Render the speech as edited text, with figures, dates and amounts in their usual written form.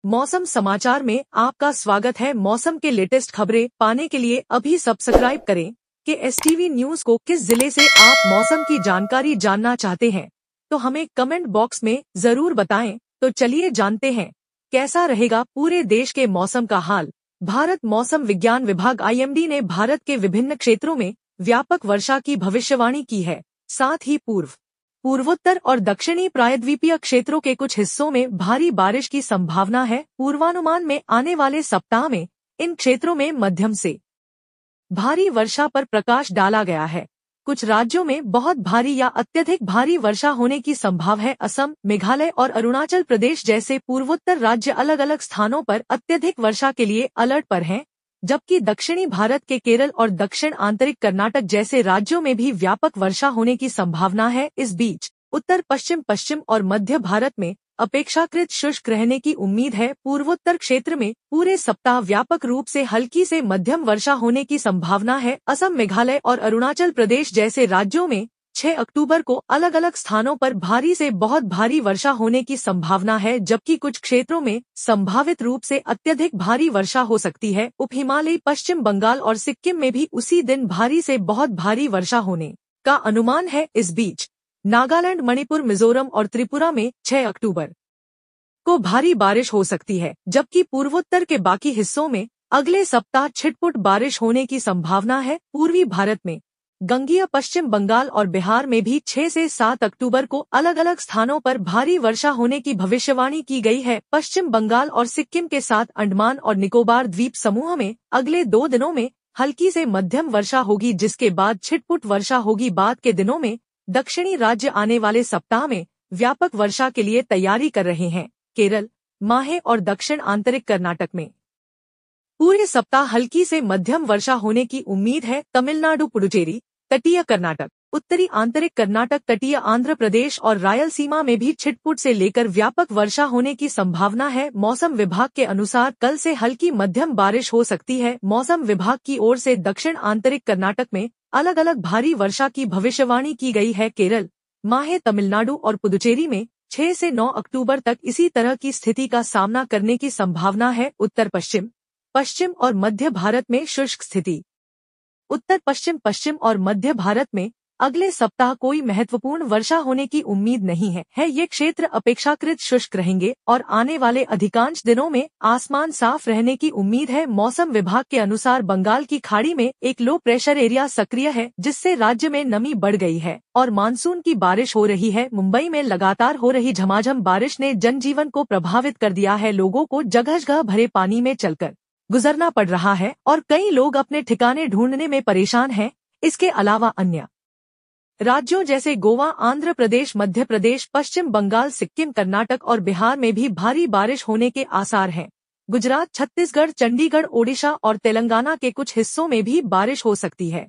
मौसम समाचार में आपका स्वागत है। मौसम के लेटेस्ट खबरें पाने के लिए अभी सब्सक्राइब करें कि एसटीवी न्यूज को। किस जिले से आप मौसम की जानकारी जानना चाहते हैं तो हमें कमेंट बॉक्स में जरूर बताएं। तो चलिए जानते हैं कैसा रहेगा पूरे देश के मौसम का हाल। भारत मौसम विज्ञान विभाग आईएमडी ने भारत के विभिन्न क्षेत्रों में व्यापक वर्षा की भविष्यवाणी की है। साथ ही पूर्वोत्तर और दक्षिणी प्रायद्वीपीय क्षेत्रों के कुछ हिस्सों में भारी बारिश की संभावना है। पूर्वानुमान में आने वाले सप्ताह में इन क्षेत्रों में मध्यम से भारी वर्षा पर प्रकाश डाला गया है। कुछ राज्यों में बहुत भारी या अत्यधिक भारी वर्षा होने की संभावना है। असम, मेघालय और अरुणाचल प्रदेश जैसे पूर्वोत्तर राज्य अलग अलग स्थानों पर अत्यधिक वर्षा के लिए अलर्ट पर हैं, जबकि दक्षिणी भारत के केरल और दक्षिण आंतरिक कर्नाटक जैसे राज्यों में भी व्यापक वर्षा होने की संभावना है। इस बीच उत्तर पश्चिम और मध्य भारत में अपेक्षाकृत शुष्क रहने की उम्मीद है। पूर्वोत्तर क्षेत्र में पूरे सप्ताह व्यापक रूप से हल्की से मध्यम वर्षा होने की संभावना है। असम, मेघालय और अरुणाचल प्रदेश जैसे राज्यों में 6 अक्टूबर को अलग अलग स्थानों पर भारी से बहुत भारी वर्षा होने की संभावना है, जबकि कुछ क्षेत्रों में संभावित रूप से अत्यधिक भारी वर्षा हो सकती है। उप हिमालयी पश्चिम बंगाल और सिक्किम में भी उसी दिन भारी से बहुत भारी वर्षा होने का अनुमान है। इस बीच नागालैंड, मणिपुर, मिजोरम और त्रिपुरा में 6 अक्टूबर को भारी बारिश हो सकती है, जबकि पूर्वोत्तर के बाकी हिस्सों में अगले सप्ताह छिटपुट बारिश होने की संभावना है। पूर्वी भारत में गंगेय पश्चिम बंगाल और बिहार में भी 6 से 7 अक्टूबर को अलग अलग स्थानों पर भारी वर्षा होने की भविष्यवाणी की गई है। पश्चिम बंगाल और सिक्किम के साथ अंडमान और निकोबार द्वीप समूह में अगले 2 दिनों में हल्की से मध्यम वर्षा होगी, जिसके बाद छिटपुट वर्षा होगी। बाद के दिनों में दक्षिणी राज्य आने वाले सप्ताह में व्यापक वर्षा के लिए तैयारी कर रहे हैं। केरल, माहे और दक्षिण आंतरिक कर्नाटक में पूरे सप्ताह हल्की से मध्यम वर्षा होने की उम्मीद है। तमिलनाडु, पुडुचेरी, तटीय कर्नाटक, उत्तरी आंतरिक कर्नाटक, तटीय आंध्र प्रदेश और रायलसीमा में भी छिटपुट से लेकर व्यापक वर्षा होने की संभावना है। मौसम विभाग के अनुसार कल से हल्की मध्यम बारिश हो सकती है। मौसम विभाग की ओर से दक्षिण आंतरिक कर्नाटक में अलग अलग भारी वर्षा की भविष्यवाणी की गई है। केरल, माहे, तमिलनाडु और पुदुचेरी में 6 से 9 अक्टूबर तक इसी तरह की स्थिति का सामना करने की संभावना है। उत्तर पश्चिम और मध्य भारत में शुष्क स्थिति। उत्तर पश्चिम और मध्य भारत में अगले सप्ताह कोई महत्वपूर्ण वर्षा होने की उम्मीद नहीं है। ये क्षेत्र अपेक्षाकृत शुष्क रहेंगे और आने वाले अधिकांश दिनों में आसमान साफ रहने की उम्मीद है। मौसम विभाग के अनुसार बंगाल की खाड़ी में एक लो प्रेशर एरिया सक्रिय है, जिससे राज्य में नमी बढ़ गई है और मानसून की बारिश हो रही है। मुंबई में लगातार हो रही झमाझम बारिश ने जनजीवन को प्रभावित कर दिया है। लोगों को जगह जगह भरे पानी में चलकर गुजरना पड़ रहा है और कई लोग अपने ठिकाने ढूंढने में परेशान हैं। इसके अलावा अन्य राज्यों जैसे गोवा, आंध्र प्रदेश, मध्य प्रदेश, पश्चिम बंगाल, सिक्किम, कर्नाटक और बिहार में भी भारी बारिश होने के आसार हैं। गुजरात, छत्तीसगढ़, चंडीगढ़, ओडिशा और तेलंगाना के कुछ हिस्सों में भी बारिश हो सकती है।